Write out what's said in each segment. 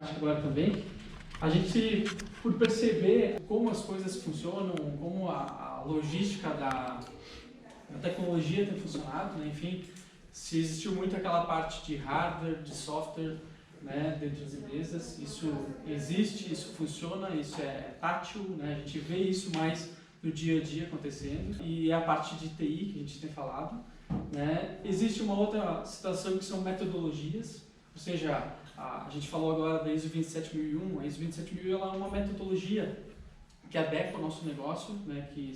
Agora também, a gente, por perceber como as coisas funcionam, como a logística da tecnologia tem funcionado, né? Enfim, se existiu muito aquela parte de hardware, de software, né, dentro das empresas, isso existe, isso funciona, isso é tátil, né? A gente vê isso mais no dia a dia acontecendo, e é a parte de TI que a gente tem falado, né? Existe uma outra situação que são metodologias, ou seja, a gente falou agora da ISO 27001. A ISO 27001 ela é uma metodologia que adequa o nosso negócio, né, que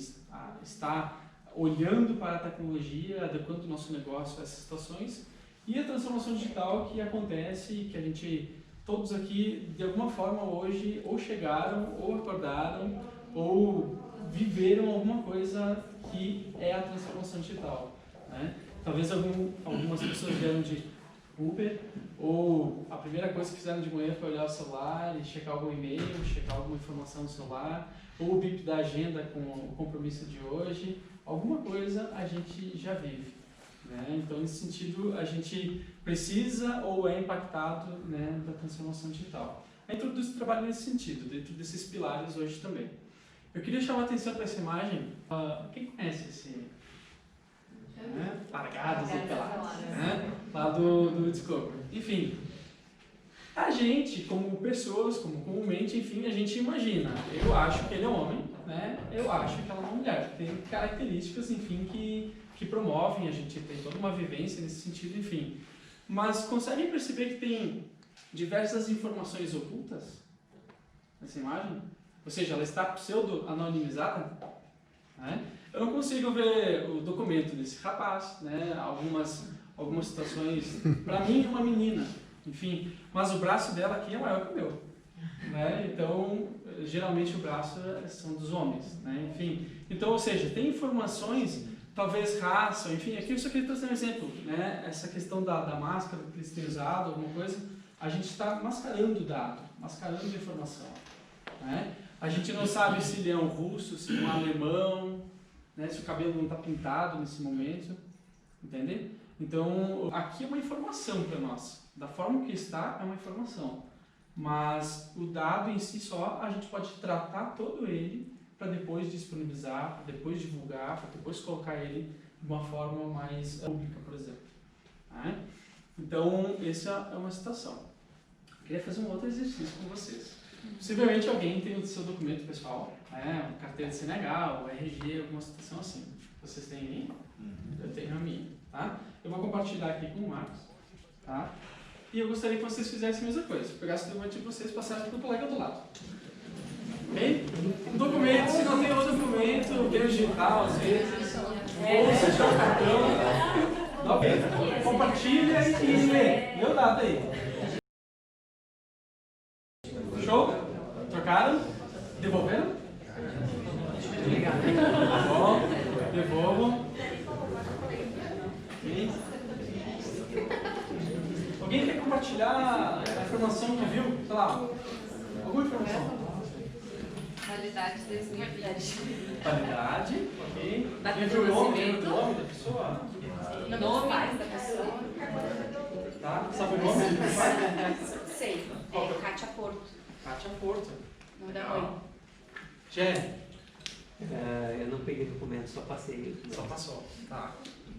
está olhando para a tecnologia, adequando o nosso negócio a essas situações, e a transformação digital que acontece, que a gente, todos aqui, de alguma forma hoje, ou chegaram, ou acordaram, ou viveram alguma coisa que é a transformação digital, né? Talvez algumas pessoas vieram de Uber, ou a primeira coisa que fizeram de manhã foi olhar o celular e checar algum e-mail, checar alguma informação no celular, ou o bip da agenda com o compromisso de hoje, alguma coisa a gente já vive, né? Então, nesse sentido, a gente precisa ou é impactado, né, da transformação digital. A Introduz trabalha nesse sentido, dentro desses pilares hoje também. Eu queria chamar a atenção para essa imagem. Quem conhece esse? Largados e pelados, né? Lá do Discovery. Enfim, a gente, como pessoas, como comumente, enfim, a gente imagina. Eu acho que ele é homem, né? Eu acho que ela é uma mulher. Tem características, enfim, que promovem, a gente tem toda uma vivência nesse sentido, enfim. Mas conseguem perceber que tem diversas informações ocultas nessa imagem? Ou seja, ela está pseudo-anonimizada, né? Eu não consigo ver o documento desse rapaz, né? Algumas situações, para mim é uma menina, enfim, mas o braço dela aqui é maior que o meu, né? Então, geralmente o braço são dos homens, né? Enfim, então, ou seja, tem informações, talvez raça, enfim, aqui eu só queria trazer um exemplo, né? Essa questão da máscara que eles têm usado, alguma coisa, a gente está mascarando o dado, mascarando a informação, né? A gente não sabe se ele é um russo, se ele é um alemão, né, se o cabelo não está pintado nesse momento, entende? Então, aqui é uma informação para nós. Da forma que está, é uma informação. Mas o dado em si só, a gente pode tratar todo ele para depois disponibilizar, para depois divulgar, para depois colocar ele de uma forma mais pública, por exemplo. Né? Então, essa é uma situação. Eu queria fazer um outro exercício com vocês. Possivelmente alguém tem o seu documento pessoal, né, uma carteira de CNH, o RG, alguma situação assim. Vocês têm aí? Eu tenho a minha, tá? Eu vou compartilhar aqui com o Marcos, tá? E eu gostaria que vocês fizessem a mesma coisa. Pegassem o documento de vocês e passassem para o colega do lado. Ok? Um documento, se não tem outro documento, tem o digital às vezes, ou se tiver o cartão, ok? Compartilha e lê. Lê o dado aí. Show? Trocaram? Devolveram? Bom, devolvam. Alguém quer compartilhar a informação que viu? Sei lá, alguma informação? Validade 2020. Validade, ok. Data de Viu o nome nascimento. da pessoa? Nome da pessoa. Tá? Sabe o nome? Sei. É Kátia Porto. Kátia Porto. Nome da mãe. Jé. Eu não peguei documento, só passei. Só passou. Tá.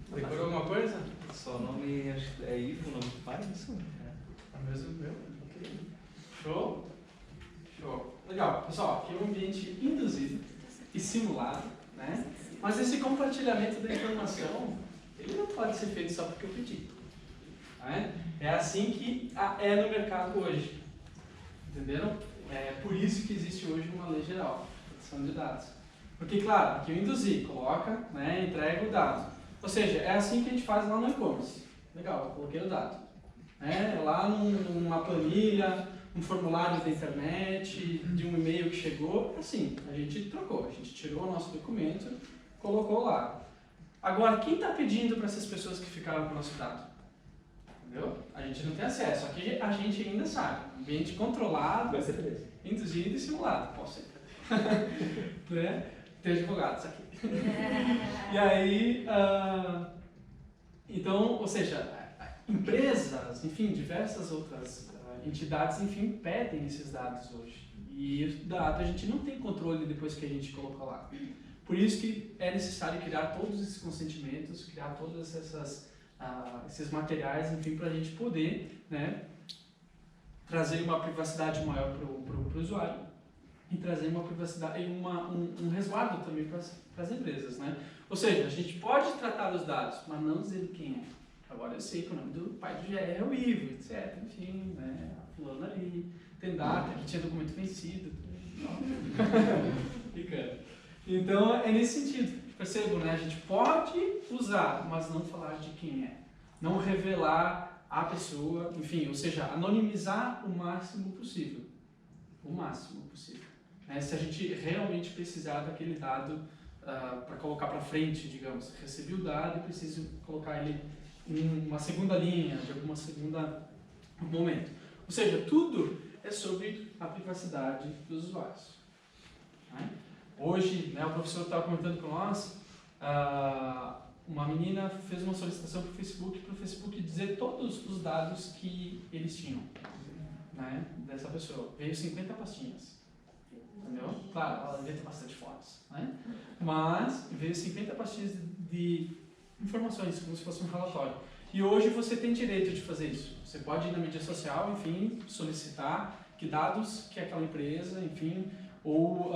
Decorou alguma coisa? Só o nome, acho que é Ivo, o nome do pai, isso? É o mesmo meu? Ok. Show? Show. Legal. Pessoal, aqui é um ambiente induzido e simulado, né? Mas esse compartilhamento da informação, ele não pode ser feito só porque eu pedi. Né? É assim que é no mercado hoje. Entenderam? É por isso que existe hoje uma lei geral de proteção de dados. Porque, claro, aqui eu induzi, coloca, né, entrega o dado. Ou seja, é assim que a gente faz lá no e-commerce. Legal, eu coloquei o dado. Lá numa planilha, um formulário da internet, de um e-mail que chegou, assim, a gente trocou, a gente tirou o nosso documento, colocou lá. Agora, quem está pedindo para essas pessoas que ficaram com o nosso dado? Entendeu? A gente não tem acesso, aqui a gente ainda sabe. Ambiente controlado, Vai ser preso. induzido e simulado. Posso ser. Né? Tem advogados aqui. E aí, então, ou seja, empresas, enfim, diversas outras entidades, enfim, pedem esses dados hoje. E o dado a gente não tem controle depois que a gente coloca lá. Por isso que é necessário criar todos esses consentimentos, criar todos esses materiais, enfim, para a gente poder, né, trazer uma privacidade maior para o usuário e trazer uma privacidade e um resguardo também para as empresas, né? Ou seja, a gente pode tratar os dados, mas não dizer quem é. Agora eu sei que o nome do pai do GE é o Ivo, etc. Enfim, né, a fulana ali, tem data, que tinha documento vencido. Então é nesse sentido. Percebam, né? A gente pode usar, mas não falar de quem é. Não revelar a pessoa, enfim, ou seja, anonimizar o máximo possível. O máximo possível. Né? Se a gente realmente precisar daquele dado para colocar para frente, digamos, recebi o dado e preciso colocar ele em uma segunda linha, de alguma segunda momento. Ou seja, tudo é sobre a privacidade dos usuários. Né? Hoje, né, o professor estava comentando com nós, uma menina fez uma solicitação para o Facebook dizer todos os dados que eles tinham, né, dessa pessoa. Veio 50 pastinhas. Entendeu? Claro, ela devia ter bastante fotos, né? Mas veio 50 pastinhas de informações, como se fosse um relatório. E hoje você tem direito de fazer isso. Você pode ir na mídia social, enfim, solicitar que dados que aquela empresa, enfim, ou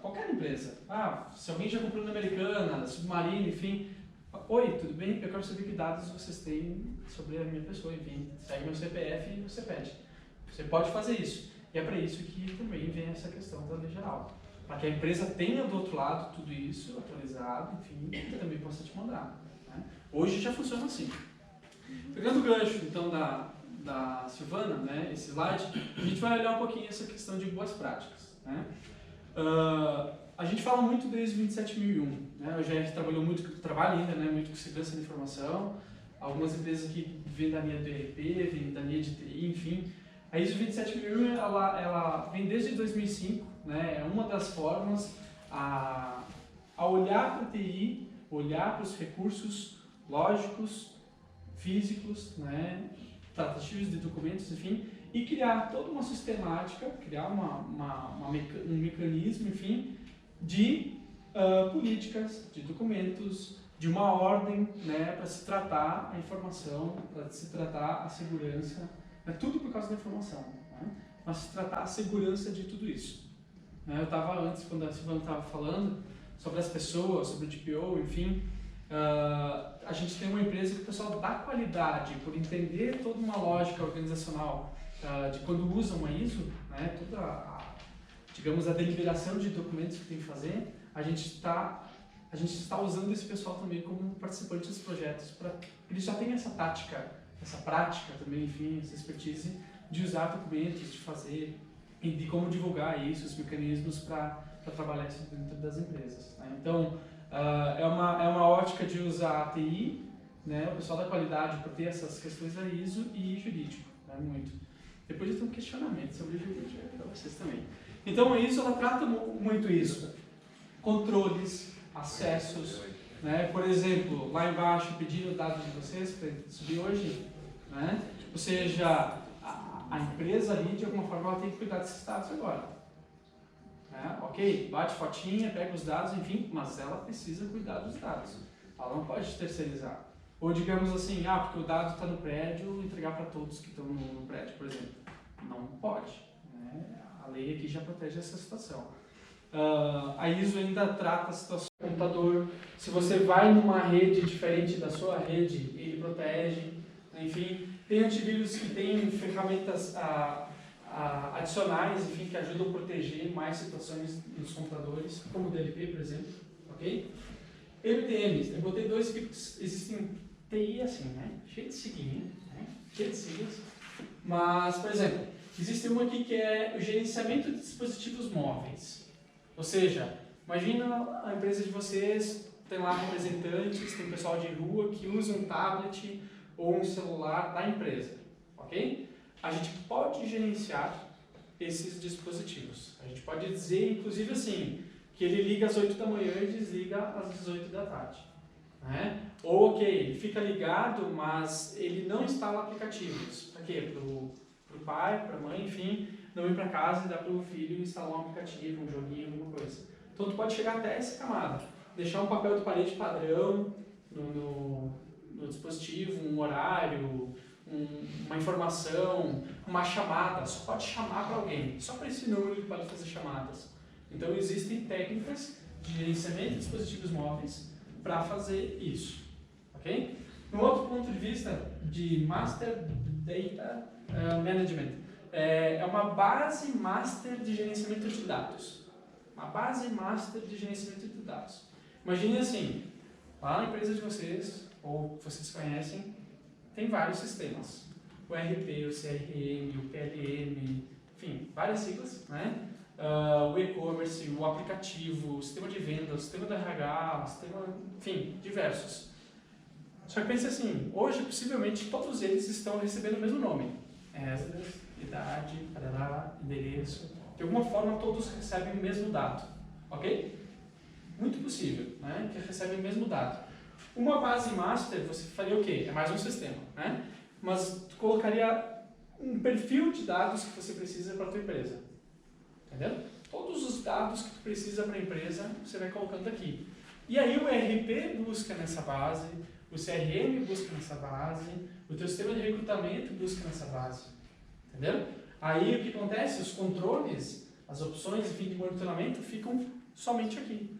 qualquer empresa. Se alguém já comprou na Americana, Submarino, enfim. Oi, tudo bem? Eu quero saber que dados vocês têm sobre a minha pessoa, enfim. Segue meu CPF e você pede. Você pode fazer isso. E é para isso que também vem essa questão da lei geral. Para que a empresa tenha do outro lado tudo isso atualizado, enfim, e também possa te mandar. Né? Hoje já funciona assim. Pegando o gancho, então, da Silvana, né, esse slide, a gente vai olhar um pouquinho essa questão de boas práticas. Né? A gente fala muito desde 27001. Né? O GR trabalha ainda, né, muito com segurança da informação. Algumas empresas que vêm da linha do ERP, vêm da linha de TI, enfim. A ISO 27001 ela vem desde 2005, né? É uma das formas a olhar para a TI, olhar para os recursos lógicos, físicos, né? Tratativos de documentos, enfim, e criar toda uma sistemática, criar um mecanismo, enfim, de políticas, de documentos, de uma ordem, né? Para se tratar a informação, para se tratar a segurança. É tudo por causa da informação, né? Mas se tratar a segurança de tudo isso. Né? Eu estava antes, quando a Silvana estava falando sobre as pessoas, sobre o TPO, enfim, a gente tem uma empresa que o pessoal dá qualidade por entender toda uma lógica organizacional de quando usa uma ISO, né? Toda digamos, a deliberação de documentos que tem que fazer, a gente está usando esse pessoal também como participante dos projetos, para eles já têm essa tática, essa prática também, enfim, essa expertise de usar documentos, de fazer e de como divulgar isso, os mecanismos para trabalhar isso dentro das empresas. Né? Então, é uma ótica de usar a TI, né, o pessoal da qualidade, para ter essas questões da ISO e jurídico, né, muito. Depois eu tenho um questionamento sobre o jurídico para vocês também. Então, a ISO ela trata muito isso. Controles, acessos, né? Por exemplo, lá embaixo pedindo dados de vocês para subir hoje, né? Ou seja, a empresa ali de alguma forma ela tem que cuidar desses dados agora, né? Ok, bate fotinha, pega os dados, enfim, mas ela precisa cuidar dos dados, ela não pode terceirizar. Ou digamos assim, porque o dado está no prédio, entregar para todos que estão no prédio, por exemplo. Não pode, né? A lei aqui já protege essa situação. A ISO ainda trata a situação do computador. Se você vai numa rede diferente da sua rede, ele protege. Enfim, tem antivírus que tem ferramentas adicionais, enfim, que ajudam a proteger mais situações nos computadores, como o DLP, por exemplo. Ok? MTMs, eu botei dois que existem TI assim, né? Cheio de siglinha, né? Cheio de siglas. Mas, por exemplo, existe uma aqui que é o gerenciamento de dispositivos móveis. Ou seja, imagina a empresa de vocês, tem lá representantes, tem pessoal de rua que usa um tablet ou um celular da empresa, ok? A gente pode gerenciar esses dispositivos. A gente pode dizer, inclusive assim, que ele liga às 8 da manhã e desliga às 18 da tarde. Né? Ou, ok, ele fica ligado, mas ele não instala aplicativos. Para quê? Para o Para o pai, para a mãe, enfim, não ir para casa e dar para o filho instalar um aplicativo, um joguinho, alguma coisa. Então tu pode chegar até essa camada, deixar um papel de parede padrão no dispositivo, um horário, uma informação, uma chamada, só pode chamar para alguém, só para esse número ele pode fazer chamadas. Então existem técnicas de gerenciamento de dispositivos móveis para fazer isso, ok? No outro ponto de vista de Master Data Management, é uma base master de gerenciamento de dados. Uma base master de gerenciamento de dados. Imagine assim, lá na empresa de vocês, ou que vocês conhecem, tem vários sistemas. O RP, o CRM, o PLM, enfim, várias siglas, né? O e-commerce, o aplicativo, o sistema de vendas, o sistema do RH, o sistema, enfim, diversos. Só que pense assim, hoje possivelmente todos eles estão recebendo o mesmo nome. ESDRAS, idade, parará, endereço. De alguma forma todos recebem o mesmo dado, ok? Muito possível, né? Que recebem o mesmo dado. Uma base master, você faria o quê? É mais um sistema, né? Mas tu colocaria um perfil de dados que você precisa para a tua empresa. Entendeu? Todos os dados que tu precisa para a empresa, você vai colocando aqui. E aí o ERP busca nessa base, o CRM busca nessa base, o teu sistema de recrutamento busca nessa base. Entendeu? Aí o que acontece? Os controles, as opções, enfim, de monitoramento ficam somente aqui.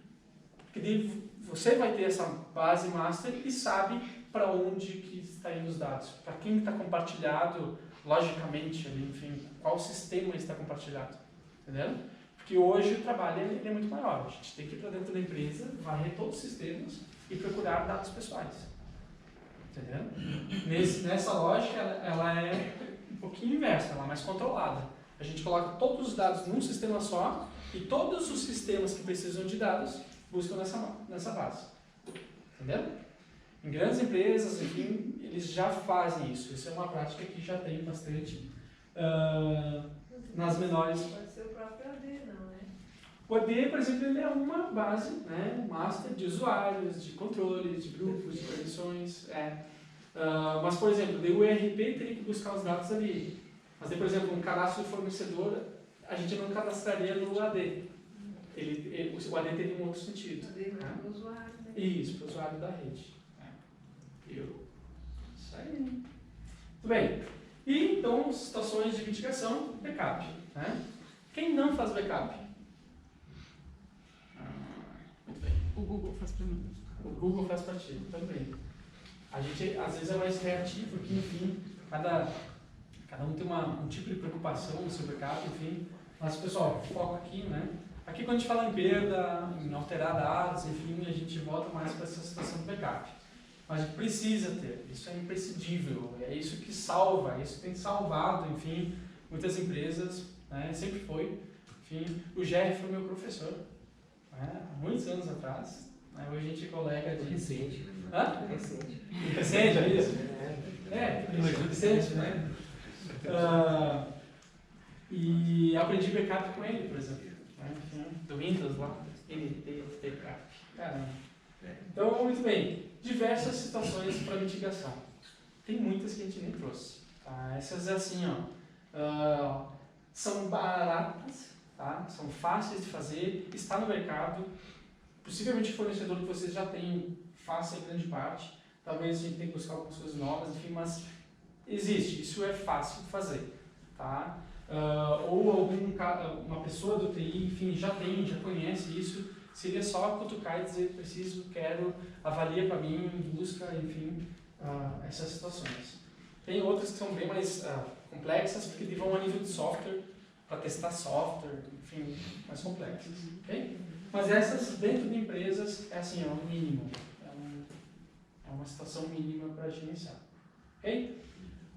Porque daí você vai ter essa base master e sabe para onde que está indo os dados, para quem está compartilhado, logicamente, ali, enfim, qual sistema está compartilhado. Entendeu? Porque hoje o trabalho ele é muito maior. A gente tem que ir para dentro da empresa, varrer todos os sistemas e procurar dados pessoais. Entendeu? Nessa lógica, ela é um pouquinho inversa, ela é mais controlada. A gente coloca todos os dados num sistema só e todos os sistemas que precisam de dados buscam nessa base. Entendeu? Em grandes empresas, enfim, eles já fazem isso. Isso é uma prática que já tem bastante. Nas menores. Pode ser o próprio AD, não, né? O AD, por exemplo, ele é uma base, né, master de usuários, de controles, de grupos, de permissões. Mas, por exemplo, o ERP teria que buscar os dados ali. Mas, por exemplo, um cadastro de fornecedor, a gente não cadastraria no AD. O AD teria um outro sentido. AD não é para o usuário, né? Isso, para o usuário da rede. Isso aí. Muito bem. E, então, situações de mitigação, backup. Né? Quem não faz backup? Muito bem. O Google faz para mim. O Google faz para ti também. A gente, às vezes, é mais reativo, porque, enfim, cada um tem um tipo de preocupação no seu backup, enfim. Mas, pessoal, foco aqui, né? Aqui, quando a gente fala em perda, em alterar dados, enfim, a gente volta mais para essa situação do backup. Mas a gente precisa ter, isso é imprescindível, é isso que salva, é isso que tem salvado, enfim, muitas empresas, né, sempre foi. Enfim, o Jeff foi meu professor, né, há muitos anos atrás, né, hoje a gente é colega de... Recente. Hã? Recente. Recente, é isso? Recente, né? E aprendi backup com ele, por exemplo, né, enfim, do Windows lá, NT, backup, caramba. Então, muito bem, diversas situações para mitigação. Tem muitas que a gente nem trouxe. Tá? Essas assim, ó, são baratas, tá? São fáceis de fazer, está no mercado. Possivelmente o fornecedor que vocês já têm faça em grande parte. Talvez a gente tenha que buscar algumas coisas novas, enfim, mas existe, isso é fácil de fazer. Tá? Ou uma pessoa do TI, enfim, já conhece isso. Seria só cutucar e dizer, preciso, quero, avalia para mim, busca, enfim, essas situações. Tem outras que são bem mais complexas, porque vão a nível de software, para testar software, enfim, mais complexas. Okay? Mas essas, dentro de empresas, é assim, é um mínimo. É uma situação mínima para gerenciar. Ok?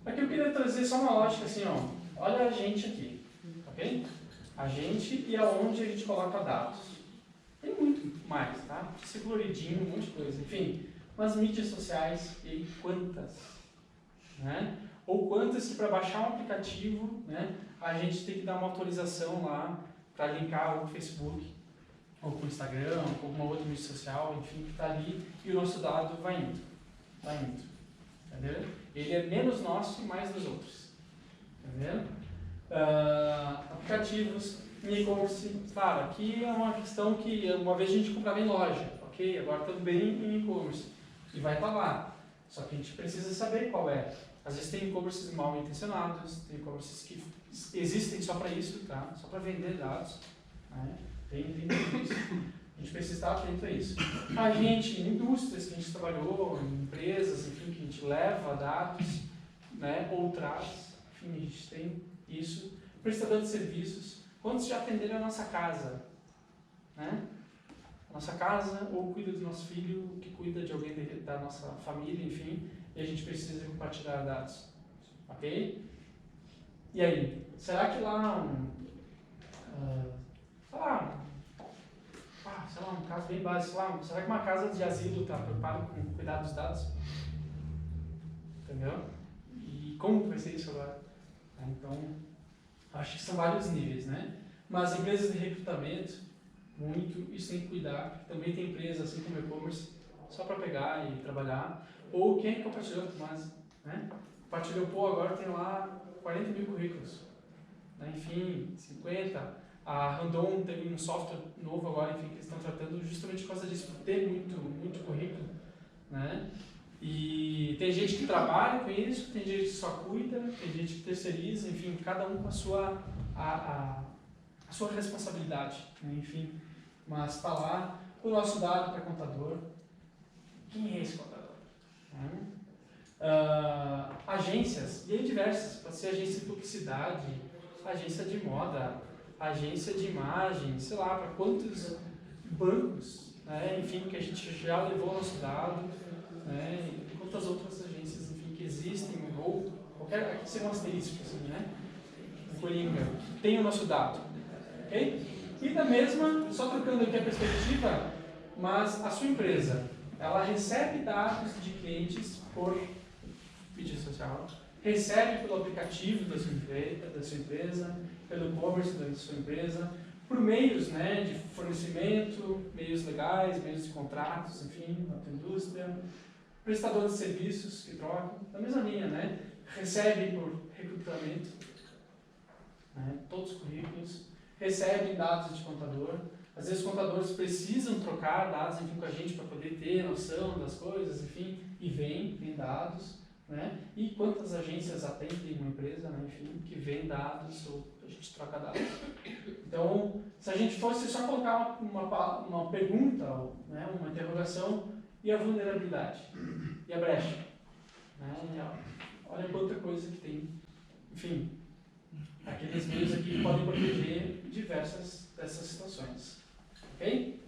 Aqui eu queria trazer só uma lógica assim, ó. Olha a gente aqui, ok? A gente e aonde a gente coloca dados. Tem muito mais, tá? Ser coloridinho, um monte de coisa. Enfim, mas mídias sociais, e quantas? Né? Ou quantas que para baixar um aplicativo, né, a gente tem que dar uma autorização lá para linkar o Facebook, ou com o Instagram, ou com alguma outra mídia social, enfim, que está ali e o nosso dado vai indo. Vai indo. Entendeu? Ele é menos nosso e mais dos outros. Entendeu? Aplicativos, e-commerce, claro, aqui é uma questão que uma vez a gente comprava em loja, ok? Agora também em e-commerce, e vai estar lá. Só que a gente precisa saber qual é. Às vezes tem e-commerces mal intencionados, tem e-commerces que existem só para isso, tá? Só para vender dados. Né? Tem tudo isso. A gente precisa estar atento a isso. A gente, em indústrias que a gente trabalhou, em empresas, enfim, que a gente leva dados, né, ou traz, enfim, a gente tem isso. Prestador de serviços. Quantos já atenderam a nossa casa? Né? A nossa casa, ou cuida do nosso filho, que cuida de alguém da nossa família, enfim, e a gente precisa compartilhar dados. Ok? E aí? Será que lá sei lá, um caso bem básico lá, será que uma casa de asilo está preocupada com cuidar dos dados? Entendeu? E como vai ser isso agora? Então, acho que são vários níveis, né? Mas empresas de recrutamento, muito, isso tem que cuidar. Também tem empresas assim como e-commerce, só para pegar e trabalhar. Ou quem compartilhou, mas, né? Compartilhou, pô, agora tem lá 40 mil currículos. Né? Enfim, 50. A Randon teve um software novo agora, enfim, que eles estão tratando justamente por causa disso, por ter muito currículo. Né? E tem gente que trabalha com isso, tem gente que só cuida, tem gente que terceiriza, enfim, cada um com a sua, a sua responsabilidade, né? Enfim. Mas está lá o nosso dado para contador. Quem é esse contador? Agências, e aí diversas, pode ser agência de publicidade, agência de moda, agência de imagem, sei lá, para quantos bancos, né? Enfim, que a gente já levou o nosso dado, né? E quantas outras agências, enfim, que existem, ou qualquer, aqui seria um asterisco, assim, né? Um coringa, tem o nosso dado, ok? E da mesma, só trocando aqui a perspectiva, mas a sua empresa, ela recebe dados de clientes por mídia social, recebe pelo aplicativo da sua empresa, pelo e-commerce da sua empresa, por meios, né, de fornecimento, meios legais, meios de contratos, enfim, na tua indústria, prestador de serviços que trocam, da mesma linha, né, recebe por recrutamento, né, todos os currículos, recebem dados de contador, às vezes os contadores precisam trocar dados, enfim, com a gente para poder ter noção das coisas, enfim, e vem dados, né? E quantas agências atendem uma empresa, né? Enfim, que vem dados ou a gente troca dados. Então, se a gente fosse só colocar uma pergunta, né? Uma interrogação, e a vulnerabilidade? E a brecha? Né? Olha quanta coisa que tem. Enfim, aqueles meios aqui podem proteger diversas dessas situações. Ok?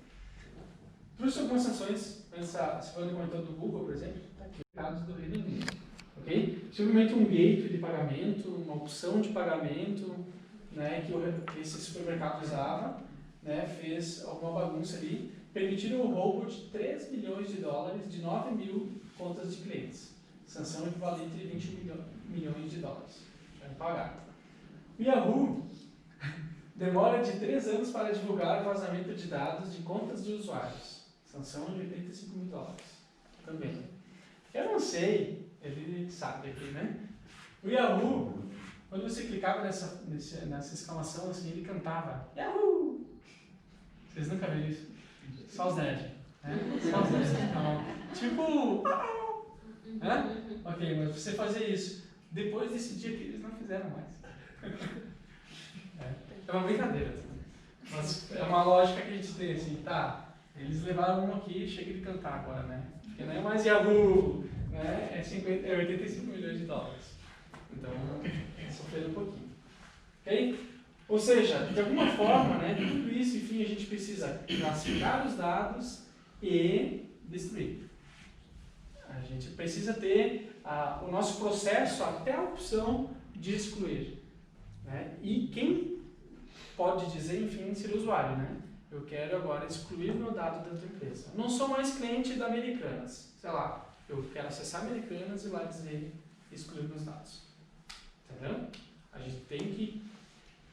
Trouxe algumas sanções, se for comentou do Google, por exemplo, está aqui, dados do Reino Unido. Ok? Simplesmente um gateway de pagamento, uma opção de pagamento, né, que esse supermercado usava, né, fez alguma bagunça ali, permitiram o roubo de 3 bilhões de dólares de 9 mil contas de clientes. Sanção equivalente a 20 milhões de dólares. Vai pagar. O Yahoo demora de 3 anos para divulgar o vazamento de dados de contas de usuários. Sanção de 85 mil dólares. Também. Eu não sei, ele sabe aqui, né? O Yahoo, quando você clicava nessa exclamação, assim, ele cantava Yahoo! Vocês nunca viram isso? Só os nerds. Né? Só os nerds. Então, tipo... Ok, mas você fazia isso. Depois desse dia que eles não fizeram mais. É uma brincadeira. Mas é uma lógica que a gente tem, assim, tá? Eles levaram um aqui, chega de cantar agora, né? Porque não é mais Yahoo! Né? É 85 milhões de dólares. Então, sofrendo um pouquinho. Ok? Ou seja, de alguma forma, né, tudo isso, enfim, a gente precisa classificar os dados e destruir. A gente precisa ter o nosso processo até a opção de excluir. Né? E quem pode dizer, enfim, ser o usuário, né? Eu quero agora excluir meu dado da tua empresa. Não sou mais cliente da Americanas. Sei lá, eu quero acessar Americanas e lá dizer excluir meus dados. Entendeu? A gente tem que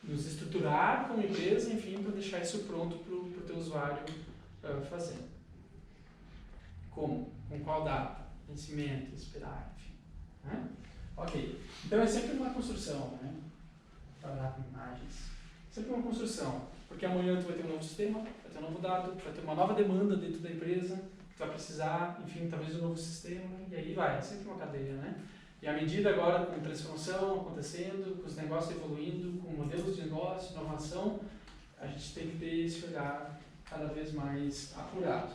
nos estruturar como empresa, enfim, para deixar isso pronto para o teu usuário fazer. Como? Com qual data? Vencimento, esperar, enfim. Né? Ok. Então é sempre uma construção, né? Trabalhar com imagens. Sempre uma construção. Porque amanhã tu vai ter um novo sistema, vai ter um novo dado, vai ter uma nova demanda dentro da empresa, tu vai precisar, enfim, talvez um novo sistema, e aí vai. É sempre uma cadeia, né? E à medida agora, com transformação acontecendo, com os negócios evoluindo, com modelos de negócio, inovação, a gente tem que ter esse olhar cada vez mais apurado.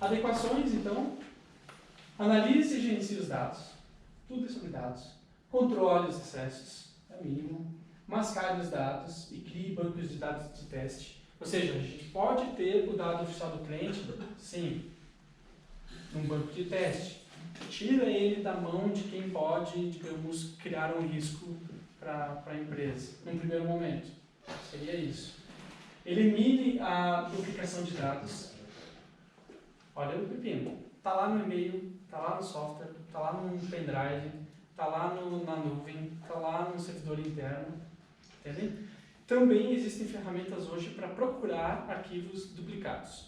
Adequações, então, analise e gerencie os dados. Tudo é sobre dados. Controle os excessos, é o mínimo. Mascare os dados e crie bancos de dados de teste. Ou seja, a gente pode ter o dado oficial do cliente, sim, num banco de teste. Tira ele da mão de quem pode, digamos, criar um risco para a empresa, num primeiro momento. Seria isso. Elimine a duplicação de dados. Olha o pepino. Está lá no e-mail, está lá no software, está lá no pendrive, está lá na nuvem, está lá no servidor interno. Entendem? Também existem ferramentas hoje para procurar arquivos duplicados.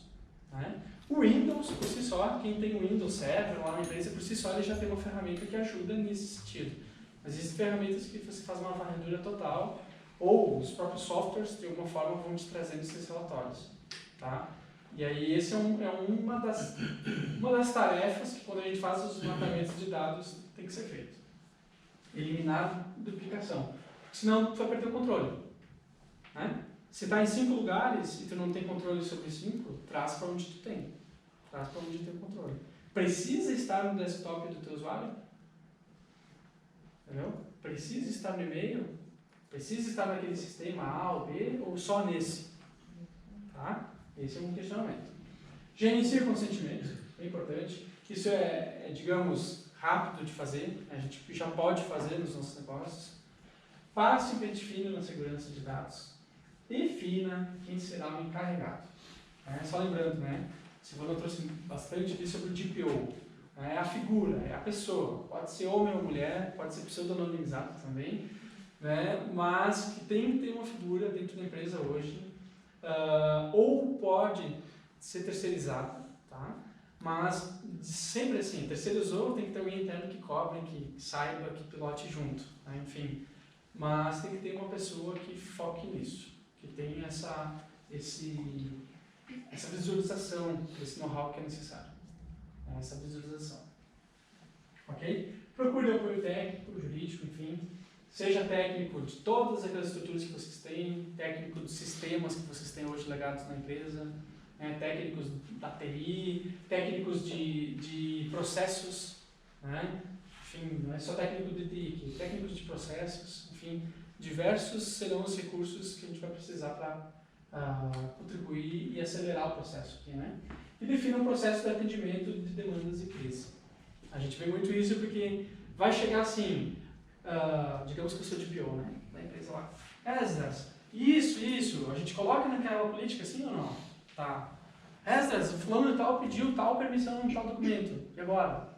Né? O Windows, por si só, quem tem o Windows Server lá na empresa, por si só, ele já tem uma ferramenta que ajuda nesse sentido. Mas existem ferramentas que você faz uma varredura total, ou os próprios softwares, de alguma forma, vão te trazendo esses relatórios. Tá? E aí, esse é uma das tarefas que, quando a gente faz os matamentos de dados, tem que ser feito. Eliminar duplicação. Senão, tu vai perder o controle. Né? Se está em 5 lugares e tu não tem controle sobre 5, traz para onde tu tem. Traz para onde tu tem controle. Precisa estar no desktop do teu usuário? Entendeu? Precisa estar no e-mail? Precisa estar naquele sistema A ou B ou só nesse? Tá? Esse é um questionamento. Gerencia consentimento, é importante. Isso digamos, rápido de fazer. A gente já pode fazer nos nossos negócios. Passe o pente fino na segurança de dados. Defina quem será o encarregado. Só lembrando, né? Silvana trouxe bastante aqui sobre o DPO. É a figura, é a pessoa. Pode ser homem ou mulher, pode ser pseudonimizado também, né? Mas que tem que ter uma figura dentro da empresa hoje. Ou pode ser terceirizado, tá? Mas sempre assim, terceirizou, tem que ter alguém interno que cobre, que saiba, que pilote junto, né? Enfim. Mas tem que ter uma pessoa que foque nisso, que tenha essa visualização desse know-how que é necessário. Essa visualização. Ok? Procure apoio técnico, jurídico, enfim. Seja técnico de todas aquelas estruturas que vocês têm, técnico dos sistemas que vocês têm hoje legados na empresa, né? Técnicos da TI, técnicos de processos, né? Enfim, não é só técnico de TI, técnicos de processos, enfim, diversos serão os recursos que a gente vai precisar para contribuir e acelerar o processo aqui, né? E defina um processo de atendimento de demandas e crise. A gente vê muito isso porque vai chegar assim, digamos que eu sou de DPO, né? Da empresa lá. Esdras, isso, a gente coloca naquela política assim ou não? Tá. Esdras, o fulano tal pediu tal permissão em tal documento. E agora?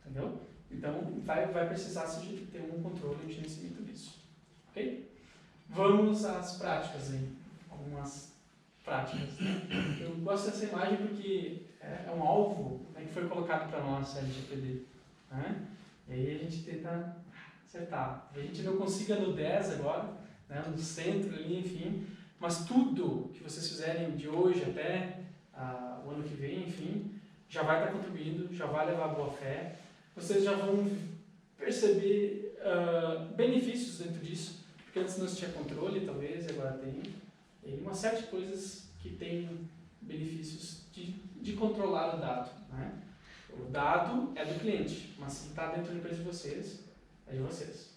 Entendeu? Então, vai precisar ter um controle e um gerenciamento disso. Ok? Vamos às práticas aí. Algumas práticas. Né? Eu gosto dessa imagem porque é um alvo, né, que foi colocado para nós, a LGPD. Né? E aí a gente tenta acertar. A gente não consiga no 10 agora, né, no centro ali, enfim, mas tudo que vocês fizerem de hoje até o ano que vem, enfim, já vai estar contribuindo, já vai levar boa fé. Vocês já vão perceber benefícios dentro disso, porque antes não se tinha controle, talvez, e agora tem. E uma série de coisas que têm benefícios de controlar o dado. Né? O dado é do cliente, mas se está dentro da empresa de vocês, é de vocês.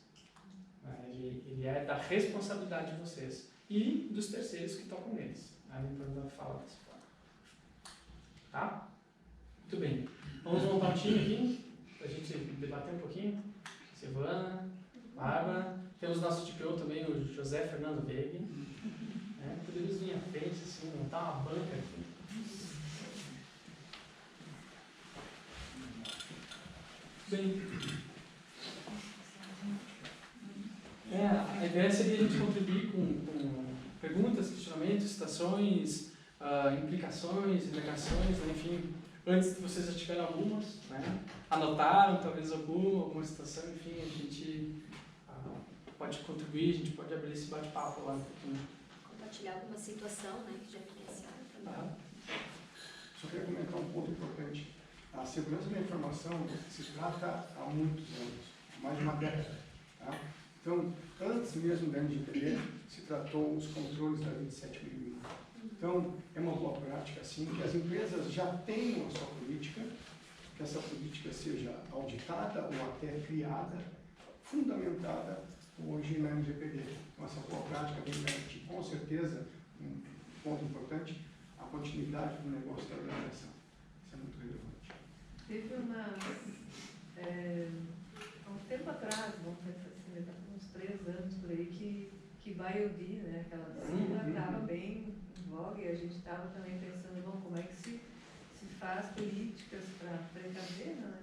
Ele é da responsabilidade de vocês e dos terceiros que tocam neles. Lembrando da fala dessa forma. Tá? Muito bem. Vamos montar um time aqui, para a gente debater um pouquinho. Silvana, Bárbara. Temos nosso TPO também, o José Fernando Veiga. Podemos vir à frente, assim, montar uma banca aqui. Bem. A ideia seria a gente contribuir com perguntas, questionamentos, citações, implicações, indagações, enfim, Antes vocês já tiveram algumas, né? Anotaram talvez alguma situação, enfim, a gente pode contribuir, a gente pode abrir esse bate-papo lá um pouquinho. Compartilhar alguma situação, né, que já vivenciaram também. Só queria comentar um ponto importante. A segurança da informação se trata há muitos anos, mais de uma década. Tá? Então, antes mesmo da LGPD, se tratou os controles da 27001. Então, é uma boa prática, assim, que as empresas já tenham a sua política, que essa política seja auditada ou até criada, fundamentada hoje na LGPD. Então, essa boa prática vem garantir, com certeza, um ponto importante, a continuidade do negócio da organização. Isso é muito relevante. Teve há um tempo atrás, vamos pensar assim, uns 3 anos por aí, que BioD, né, aquela sigla, estava bem em voga e a gente estava também pensando, bom, como é que se faz políticas para precaver, né?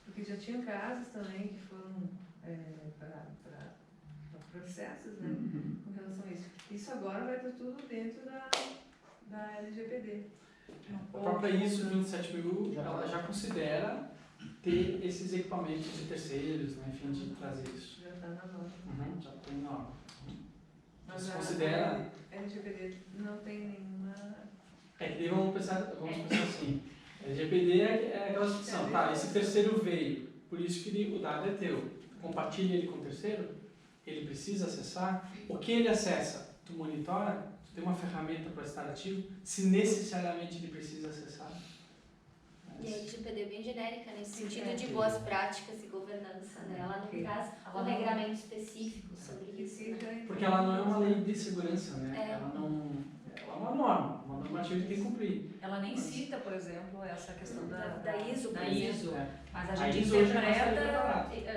Porque já tinha casos também que foram para processos, né, com relação a isso. Isso agora vai estar tudo dentro da LGPD. A própria ISO 27000, ela já considera ter esses equipamentos de terceiros, né, enfim, de trazer isso. Já está na norma. Já tem norma. Mas Você a considera... LGPD não tem nenhuma... É que daí vamos pensar assim, LGPD é aquela situação, tá, esse terceiro veio, por isso que o dado é teu, compartilha ele com o terceiro, ele precisa acessar, o que ele acessa, tu monitora, tu tem uma ferramenta para estar ativo, se necessariamente ele precisa acessar. E a LGPD é bem genérica, nesse sentido de boas práticas e governança, né? Ela não traz um regramento específico sobre isso, né? Porque ela não é uma lei de segurança, né? Ela é uma norma, uma normativa que tem que cumprir. Ela nem cita, por exemplo, essa questão da ISO, da por ISO. Mas a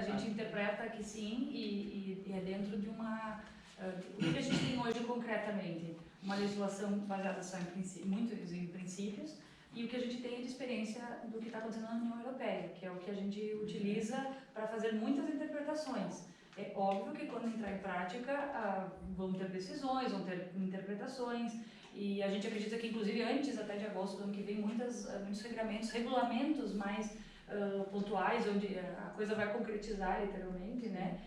gente interpreta que sim, e é dentro de uma... O que a gente tem hoje concretamente? Uma legislação baseada só muitos em princípios, e o que a gente tem de experiência do que está acontecendo na União Europeia, que é o que a gente utiliza para fazer muitas interpretações. É óbvio que quando entrar em prática vão ter decisões, vão ter interpretações, e a gente acredita que inclusive antes até de agosto do ano que vem muitos regulamentos mais pontuais, onde a coisa vai concretizar literalmente, né,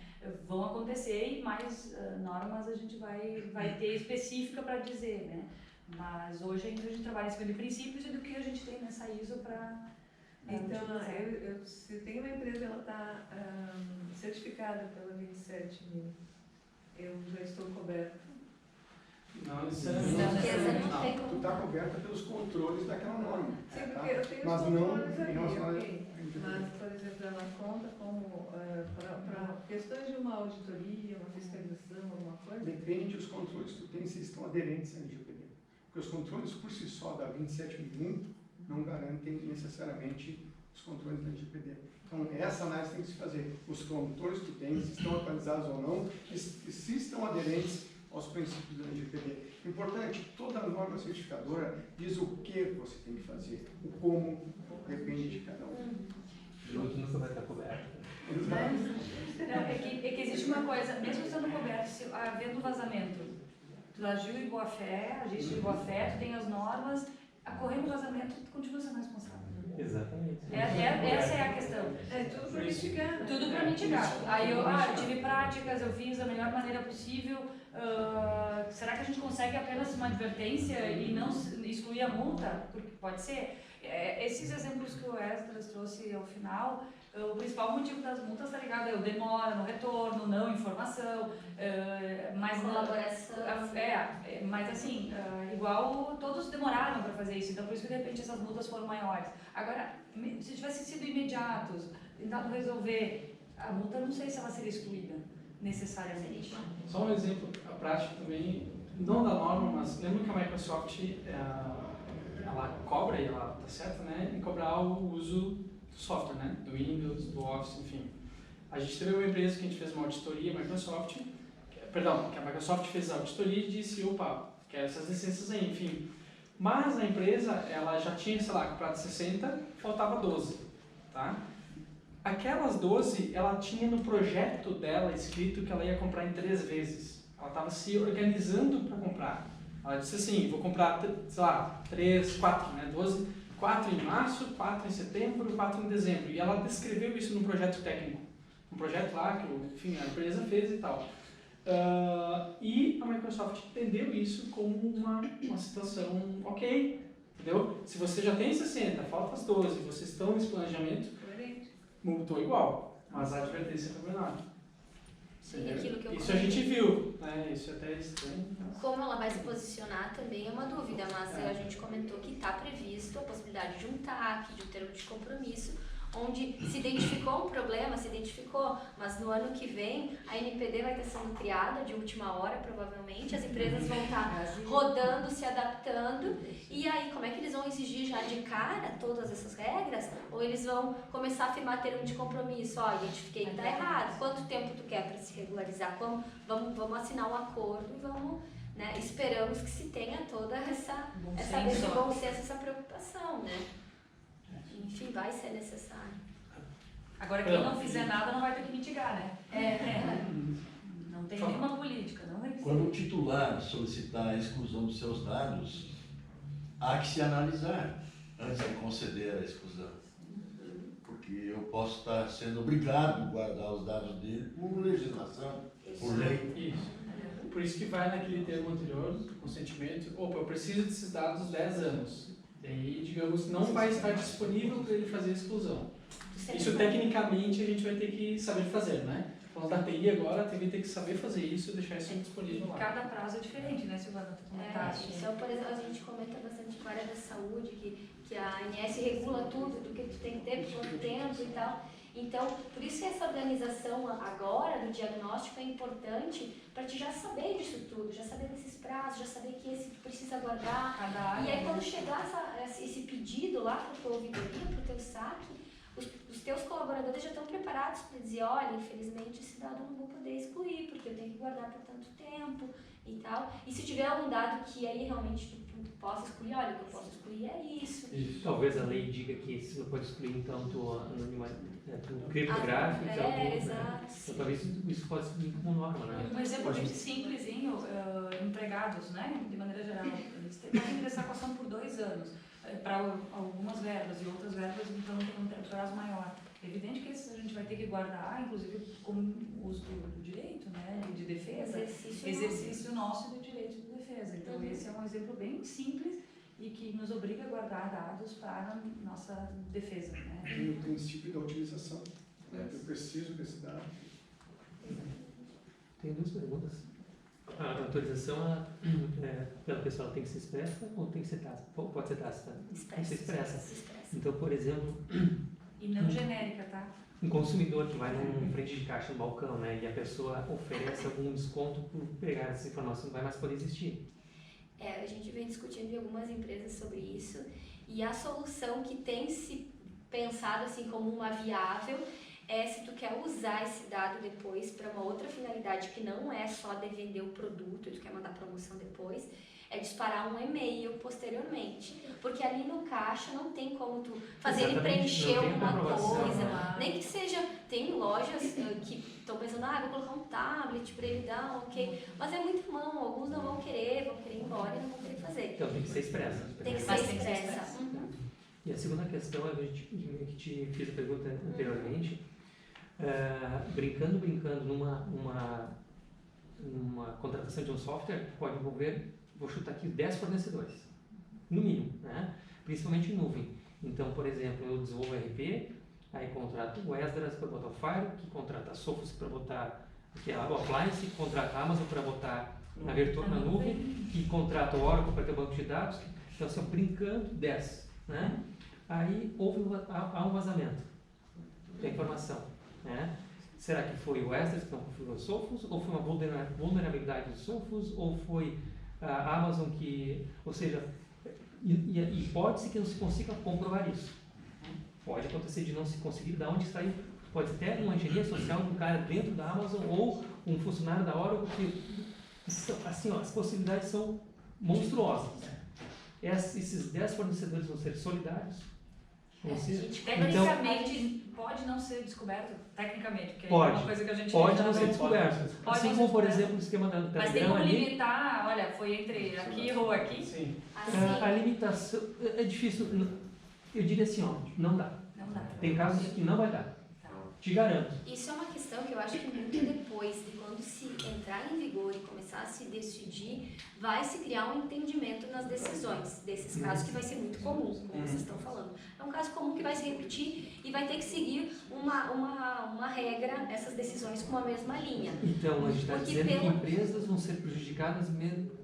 vão acontecer, e mais normas a gente vai ter específica para dizer, né. Mas hoje ainda a gente trabalha em cima de princípios e do que a gente tem nessa ISO para... Então, se tem uma empresa, ela está certificada pela 27000, eu já estou coberta. Não, Não tem Tu como. está coberta pelos controles daquela norma. Sim, tá? porque eu tenho Mas os não controles em ali, relação ok. a Mas, por exemplo, ela conta como para questões de uma auditoria, uma fiscalização, alguma coisa? Depende dos controles que tu tem, se estão aderentes à LGPD. Porque os controles por si só da 27001 não garantem necessariamente os controles da LGPD. Então, essa análise tem que se fazer. Os controles que tu tem, se estão atualizados ou não, e se estão aderentes aos princípios da LGPD. Importante, toda norma certificadora diz o que você tem que fazer, o como depende de cada um. Junto nunca vai estar coberto. Não, é que existe uma coisa, mesmo estando coberto, se havendo vazamento, tu agiu em boa fé, agiste em boa fé, tu tem as normas, ocorrendo vazamento, tu continua sendo responsável. Exatamente. Essa é a questão. É tudo para mitigar, né? Tudo para mitigar. Aí eu tive práticas, eu fiz da melhor maneira possível. Será que a gente consegue apenas uma advertência e não excluir a multa? Porque pode ser. Esses exemplos que o Esdras trouxe ao final, o principal motivo das multas, tá ligado? É o demora no retorno, não informação, mas Colaboração. mas assim, igual todos demoraram para fazer isso, então por isso que de repente essas multas foram maiores. Agora, se tivessem sido imediatos, tentado resolver, a multa não sei se ela seria excluída necessariamente. Só um exemplo prático também, não da norma, mas lembra que a Microsoft ela cobra, e ela tá certa, né, em cobrar o uso do software, né, do Windows, do Office, enfim. A gente teve uma empresa que a gente fez uma auditoria, que a Microsoft fez a auditoria e disse, opa, quero essas licenças aí, enfim. Mas a empresa, ela já tinha, sei lá, comprado 60, faltava 12, tá? Aquelas 12, ela tinha no projeto dela escrito que ela ia comprar em 3 vezes. Ela estava se organizando para comprar. Ela disse assim, vou comprar, sei lá, 3, 4, né, 12, 4 em março, 4 em setembro, 4 em dezembro. E ela descreveu isso num projeto técnico. Um projeto lá que enfim, a empresa fez e tal. E a Microsoft entendeu isso como uma situação ok, entendeu? Se você já tem 60, falta as 12, vocês estão nesse planejamento, multou igual, mas a advertência foi menor. Sim, aquilo que eu Isso a gente viu, né? Isso até é estranho. Mas... Como ela vai se posicionar também é uma dúvida, mas a gente comentou que está previsto a possibilidade de um TAC, de um termo de compromisso, onde se identificou um problema, mas no ano que vem a NPD vai estar sendo criada de última hora, provavelmente, as empresas vão estar rodando, se adaptando, e aí como é que eles vão exigir já de cara todas essas regras? Ou eles vão começar a firmar termo de compromisso, identifiquei que está errado, quanto tempo tu quer para se regularizar, vamos assinar um acordo e vamos, né, esperamos que se tenha toda essa bom senso, essa preocupação, né? Enfim, vai ser necessário. Agora, quem não fizer nada não vai ter que mitigar, né? Não tem nenhuma política, não vai ter. Quando o titular solicitar a exclusão dos seus dados, há que se analisar antes de conceder a exclusão. Porque eu posso estar sendo obrigado a guardar os dados dele por legislação, por lei. Isso. Por isso que vai naquele termo anterior, consentimento, eu preciso desses dados 10 anos. E aí, digamos, não vai estar disponível para ele fazer a exclusão. Isso tecnicamente a gente vai ter que saber fazer, né? Falando da TI agora, a TI vai ter que saber fazer isso e deixar isso disponível lá. Cada prazo é diferente, né, Silvana? Isso, por exemplo, a gente comenta bastante com a área da saúde, que a ANS regula tudo, do que tu tem que ter, por quanto tempo e tal. Então, por isso essa organização agora do diagnóstico é importante para te já saber disso tudo, já saber desses prazos, já saber que esse tu precisa guardar. E aí quando chegar esse pedido lá para a tua ouvidoria, para o teu saque, os teus colaboradores já estão preparados para dizer, olha, infelizmente esse dado eu não vou poder excluir, porque eu tenho que guardar por tanto tempo e tal. E se tiver algum dado que aí realmente tu possa excluir, olha, o que eu posso excluir é isso. Talvez a lei diga que você não pode excluir então do criptográfico. Exato. Então talvez isso pode excluir como norma, né? Um exemplo bem simplesinho, empregados, né, de maneira geral, eles podem ingressar com ação por 2 anos. Para algumas verbas e outras verbas, então tem um prazo maior. É evidente que a gente vai ter que guardar, inclusive como uso do direito, né, de defesa, exercício nosso do direito de defesa. Então esse é um exemplo bem simples e que nos obriga a guardar dados para a nossa defesa. Né? E o princípio da utilização. Eu preciso desse dado. Tem 2 perguntas. A autorização pela pessoa tem que ser expressa ou tem que ser tácita? Pode ser tácita? Tem que ser expressa. Então, por exemplo... E não genérica, tá? Um consumidor que vai num frente de caixa no balcão, né, e a pessoa oferece algum desconto por pegar essa informação, não vai mais poder existir. A gente vem discutindo em algumas empresas sobre isso, e a solução que tem se pensado assim como uma viável é se tu quer usar esse dado depois para uma outra finalidade que não é só de vender o produto, tu quer mandar promoção depois, é disparar um e-mail posteriormente. Porque ali no caixa não tem como tu fazer ele preencher alguma coisa. Nem que seja, tem lojas que estão pensando, vou colocar um tablet para ele dar, ok. Mas é muito mão, alguns não vão querer ir embora e não vão querer fazer. Então tem que ser expressa. Tem que ser expressa. E a segunda questão, a gente te fiz a pergunta anteriormente, brincando numa contratação de um software pode envolver, vou chutar aqui, 10 fornecedores, no mínimo, né? Principalmente em nuvem. Então, por exemplo, eu desenvolvo RP, aí contrato o Esdras para botar o Fire, que contrata a Sophos para botar o Appliance, que contrata a Amazon para botar na nuvem, que contrata o Oracle para ter banco de dados. Então, assim, brincando, 10, né? Aí há um vazamento da informação, né? Será que foi o Esdras que não configurou o Sophos, ou foi uma vulnerabilidade do Sophos, ou foi a Amazon que... Ou seja, e pode-se que não se consiga comprovar isso. Pode acontecer de não se conseguir, de onde saiu. Pode ser até uma engenharia social de um cara dentro da Amazon ou um funcionário da Oracle, que assim, as possibilidades são monstruosas. Esses 10 fornecedores vão ser solidários. Tecnicamente, pode não ser descoberto, tecnicamente, porque pode, é uma coisa que a gente pode não ser descoberto. Assim como, por exemplo, o esquema da Telegram. Mas tem como limitar, olha, foi entre aqui ou aqui? Sim. A limitação é difícil. Eu diria assim, ó, não dá. Não dá. Tem casos que não vai dar. Tá. Te garanto. Isso é uma questão que eu acho que muito depois de quando se entrar em vigor e começar a se decidir, vai se criar um entendimento nas decisões desses casos, que vai ser muito comum, como vocês estão falando. É um caso comum que vai se repetir e vai ter que seguir uma regra, essas decisões com a mesma linha. Então, a gente está Porque dizendo que pelo- empresas vão ser prejudicadas mesmo.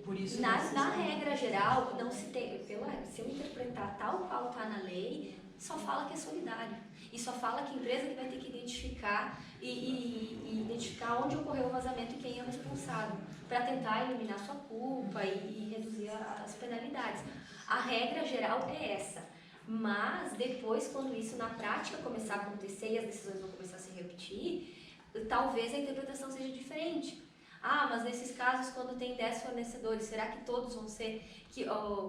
Por isso Na regra geral, não se tem, se eu interpretar tal qual está na lei, só fala que é solidário. E só fala que a empresa que vai ter que identificar e identificar onde ocorreu o vazamento e quem é o responsável, para tentar eliminar sua culpa e reduzir as penalidades. A regra geral é essa. Mas depois, quando isso na prática começar a acontecer e as decisões vão começar a se repetir, talvez a interpretação seja diferente. Ah, mas nesses casos, quando tem 10 fornecedores, será que todos vão ser,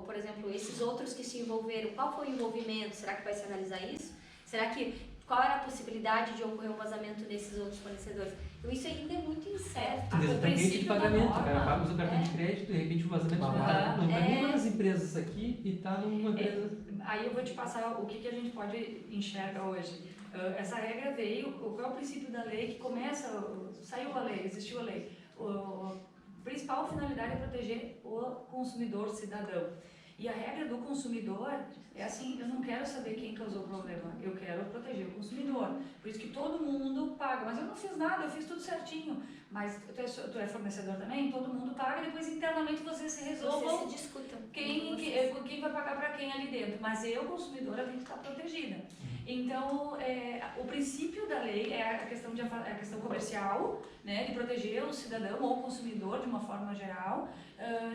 por exemplo, esses outros que se envolveram, qual foi o envolvimento? Será que vai se analisar isso? Qual era a possibilidade de ocorrer um vazamento desses outros fornecedores? Então, isso ainda é muito incerto. Desde o princípio de da pagamento, o norma, cara usa o cartão de crédito, de repente o vazamento não está nenhuma das empresas aqui e está numa empresa. Aí eu vou te passar o que a gente pode enxergar hoje. Essa regra veio, qual é o princípio da lei que começa, saiu a lei, existiu a lei. A principal finalidade é proteger o consumidor cidadão. E a regra do consumidor é assim, eu não quero saber quem causou o problema, eu quero proteger o consumidor. Por isso que todo mundo paga, mas eu não fiz nada, eu fiz tudo certinho. Mas tu é fornecedor também, todo mundo paga, depois internamente vocês se resolvam. Vocês se discutam. Quem vai pagar para quem ali dentro. Mas eu, consumidora, tenho que estar protegida. Então, o princípio da lei é a questão comercial, né, de proteger o cidadão ou o consumidor de uma forma geral,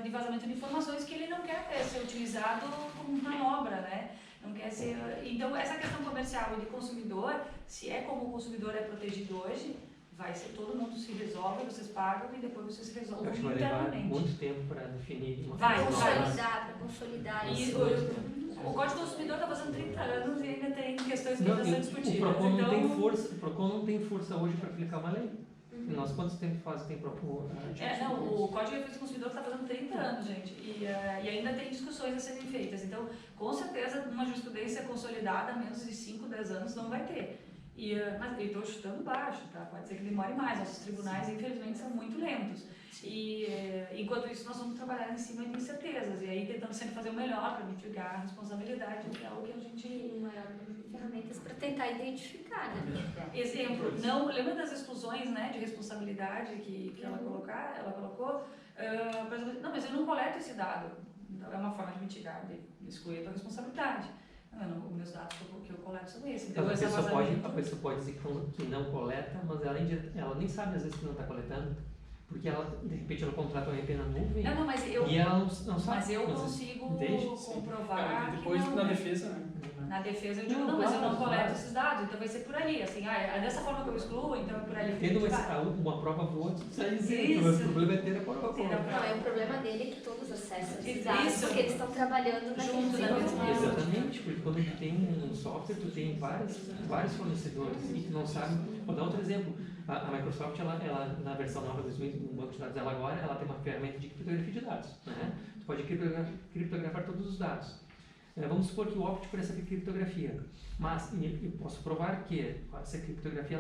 de vazamento de informações que ele não quer ser utilizado como manobra, né? Não quer ser. Então, essa questão comercial e de consumidor, se é como o consumidor é protegido hoje, vai ser todo mundo se resolve, vocês pagam e depois vocês se Eu resolvem acho que vai levar internamente. muito tempo para definir uma Vai. Consolidar E isso. o Código do Consumidor está fazendo 30 anos e ainda tem questões que Não, ainda são o discutidas. PROCON não tem Então, força, o PROCON não tem força hoje para aplicar uma lei. E nós quantos tempo faz tem PROCON? o Código de Defesa do Consumidor está fazendo 30 anos, gente, e ainda tem discussões a serem feitas. Então, com certeza, uma jurisprudência consolidada, menos de 5, 10 anos, não vai ter. Mas eu estou chutando baixo, tá? Pode ser que demore mais. Nossos tribunais, infelizmente, são muito lentos. Enquanto isso, nós vamos trabalhar em cima de incertezas. E aí, tentando sempre fazer o melhor para mitigar a responsabilidade, que é algo que a gente... Ferramentas para tentar identificar, né? Exemplo, lembra das exclusões, né, de responsabilidade que ela colocou? Por exemplo, não, mas eu não coleto esse dado. Então, é uma forma de mitigar, de excluir a tua responsabilidade. Os meus dados que eu coleto são esses. Então, a pessoa pode dizer que não coleta, mas ela nem sabe às vezes que não está coletando, porque ela, de repente, ela contrata um RP na nuvem e ela não sabe. Mas eu consigo comprovar depois que não, na defesa, né? Na defesa eu digo, não, mas eu não coleto esses dados, então vai ser por ali. Assim, é dessa forma que eu excluo, então é por ali. Tendo uma prova boa, tu sai dizendo, mas o problema é ter a prova boa. Não, o problema dele é que todos acessam esses dados, Isso. porque eles estão trabalhando Junto na mesma. Exatamente, porque quando tu tem um software, tu tem vários fornecedores e tu não sabe. Vou dar outro exemplo. A Microsoft, ela na versão nova do banco de dados dela agora, ela tem uma ferramenta de criptografia de dados. Né? Tu pode criptografar todos os dados. Vamos supor que eu opte por essa criptografia, mas eu posso provar que essa criptografia,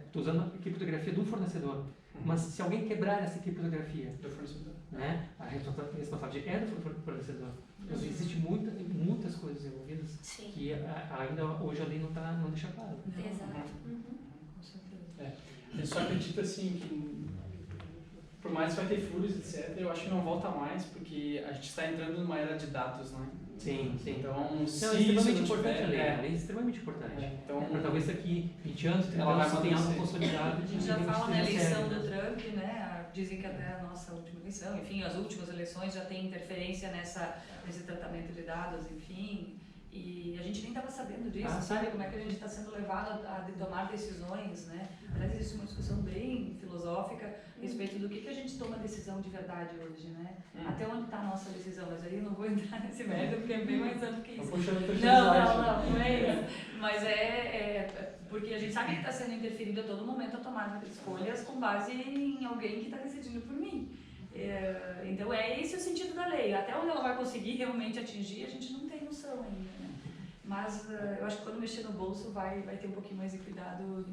estou usando a criptografia do fornecedor, mas se alguém quebrar essa criptografia, né, a responsabilidade é do fornecedor. Mas existem muitas coisas envolvidas que ainda hoje a lei não deixa claro. Exato. Eu só acredito assim que, por mais que vai ter furos, etc., eu acho que não volta mais, porque a gente está entrando numa era de dados, né? Sim. Então, se é isso extremamente não importante tiver, a lei. A lei é extremamente importante. Então, para talvez daqui 20 anos, 30 ela vai anos, você tenha algo acontecer. consolidado. A gente já fala na eleição do Trump, né? Dizem que até a nossa última eleição, enfim, as últimas eleições já tem interferência nesse tratamento de dados, enfim. E a gente nem estava sabendo disso, sabe? Como é que a gente está sendo levado a tomar decisões, né? Aliás, existe uma discussão bem filosófica a respeito do que a gente toma decisão de verdade hoje, né? Até onde está a nossa decisão? Mas aí eu não vou entrar nesse mérito, porque é bem mais amplo que isso. Não é isso. Mas porque a gente sabe que está sendo interferido a todo momento a tomar escolhas com base em alguém que está decidindo por mim. Então, esse o sentido da lei. Até onde ela vai conseguir realmente atingir, a gente não tem noção ainda, né? Mas eu acho que quando mexer no bolso vai ter um pouquinho mais de cuidado